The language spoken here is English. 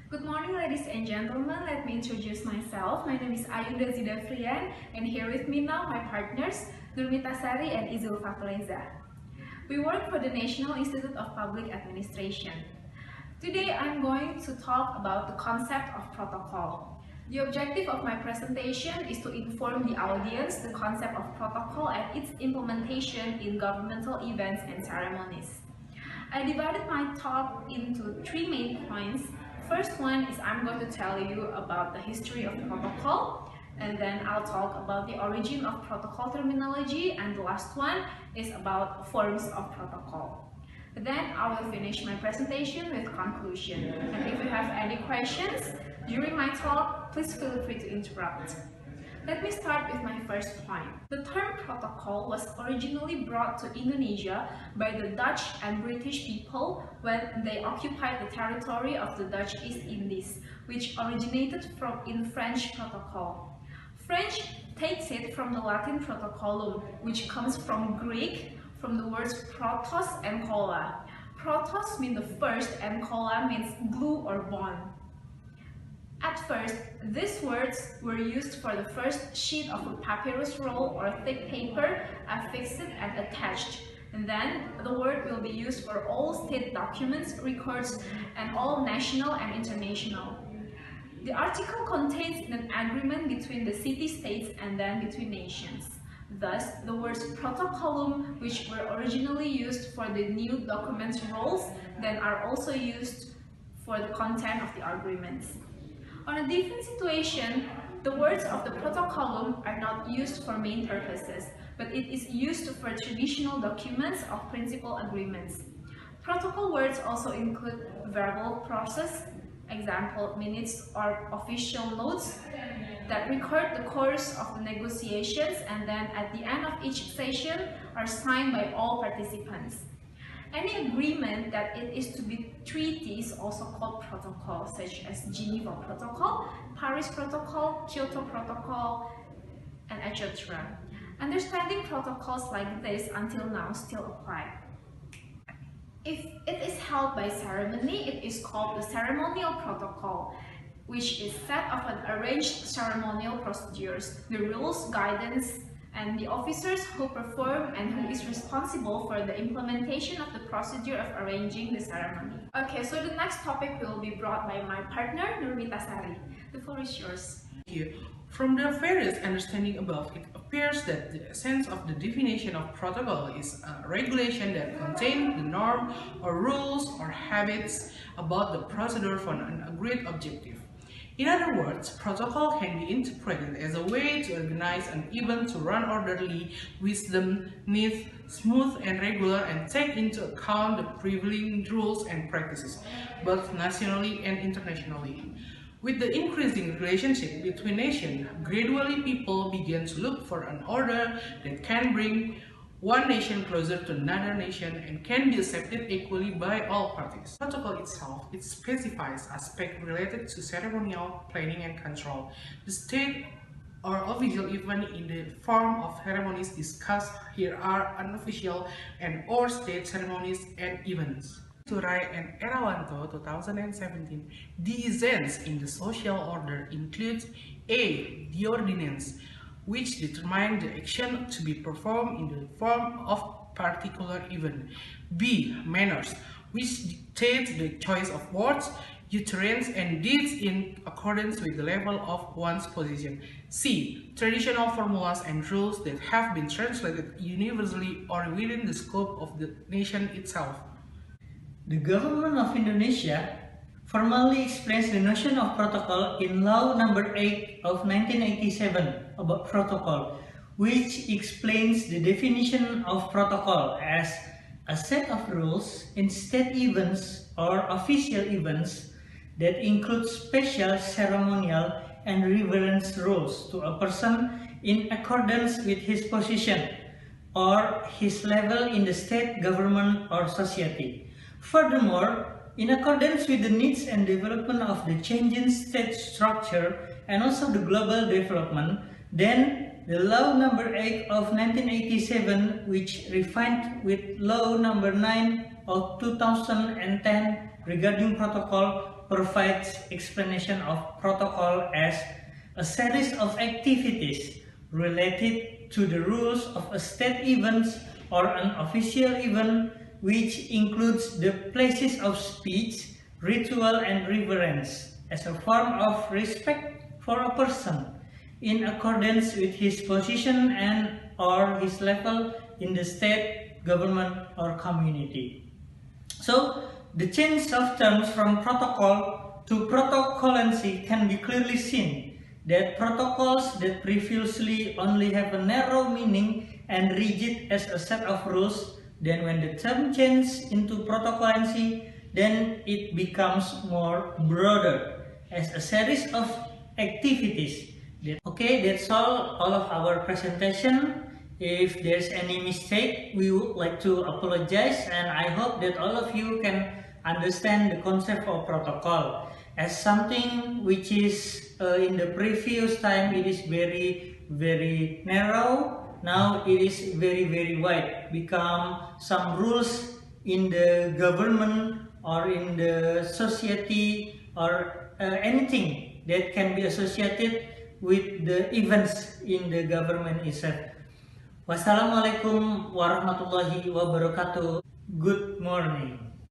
Good morning, ladies and gentlemen. Let me introduce myself. My name is Ayunda Zidafrian, and here with me now my partners Nurmita Sari and Izul Fatleza. We work for the National Institute of Public Administration. Today I'm going to talk about the concept of protocol. The objective of my presentation is to inform the audience the concept of protocol and its implementation in governmental events and ceremonies. I divided my talk into three main points. First one is I'm going to tell you about the history of protocol, and then I'll talk about the origin of protocol terminology, and the last one is about forms of protocol. Then I will finish my presentation with conclusion. And if you have any questions during my talk, please feel free to interrupt. Let me start with my first point. The term protocol was originally brought to Indonesia by the Dutch and British people when they occupied the territory of the Dutch East Indies, which originated in French protocol. French takes it from the Latin protocolum, which comes from Greek, from the words protos and kolla. Protos means the first and kolla means glue or bond. At first, these words were used for the first sheet of a papyrus roll or thick paper affixed and attached. And then the word will be used for all state documents, records, and all national and international. The article contains an agreement between the city-states and then between nations. Thus, the words protocolum, which were originally used for the new documents rolls, then are also used for the content of the agreements. On a different situation, the words of the protocolum are not used for main purposes, but it is used for traditional documents of principal agreements. Protocol words also include verbal process, example minutes or official notes that record the course of the negotiations and then at the end of each session are signed by all participants. Any agreement that it is to be treaties also called protocol, such as Geneva Protocol, Paris Protocol, Kyoto Protocol, and etc. Understanding protocols like this until now still apply. If it is held by ceremony, it is called the ceremonial protocol, which is set of an arranged ceremonial procedures, the rules, guidance, and the officers who perform and who is responsible for the implementation of the procedure of arranging the ceremony. Okay, so the next topic will be brought by my partner, Nurmita Sari. The floor is yours. Thank you. From the various understanding above, it appears that the essence of the definition of protocol is a regulation that contains the norm or rules or habits about the procedure for an agreed objective. In other words, protocol can be interpreted as a way to organize an event to run orderly, wisdom, neat, smooth and regular, and take into account the prevailing rules and practices, both nationally and internationally. With the increasing relationship between nations, gradually people begin to look for an order that can bring one nation closer to another nation and can be accepted equally by all parties. The protocol itself, it specifies aspects related to ceremonial planning and control. The state or official event in the form of ceremonies discussed here are unofficial and or state ceremonies and events. Turai and Erawanto 2017, the events in the social order include A. The ordinance, which determine the action to be performed in the form of particular event. B. Manners, which dictate the choice of words, utterance, and deeds in accordance with the level of one's position. C. Traditional formulas and rules that have been translated universally or within the scope of the nation itself. The government of Indonesia formally explains the notion of protocol in Law No. 8 of 1987 about protocol, which explains the definition of protocol as a set of rules in state events or official events that include special ceremonial and reverence rules to a person in accordance with his position or his level in the state, government, or society. Furthermore, in accordance with the needs and development of the changing state structure and also the global development, then the Law No. 8 of 1987, which refined with Law No. 9 of 2010 regarding protocol, provides explanation of protocol as a series of activities related to the rules of a state event or an official event, which includes the places of speech, ritual and reverence as a form of respect for a person in accordance with his position and or his level in the state, government or community. So the change of terms from protocol to protocolancy can be clearly seen that protocols that previously only have a narrow meaning and rigid as a set of rules, then when the term changes into protocolancy, then it becomes more broader as a series of activities. Okay, that's all of our presentation. If there's any mistake, we would like to apologize, and I hope that all of you can understand the concept of protocol as something which is in the previous time it is very narrow. Now it is very wide, become some rules in the government or in the society or anything that can be associated with the events in the government itself. Wassalamualaikum warahmatullahi wabarakatuh. Good morning.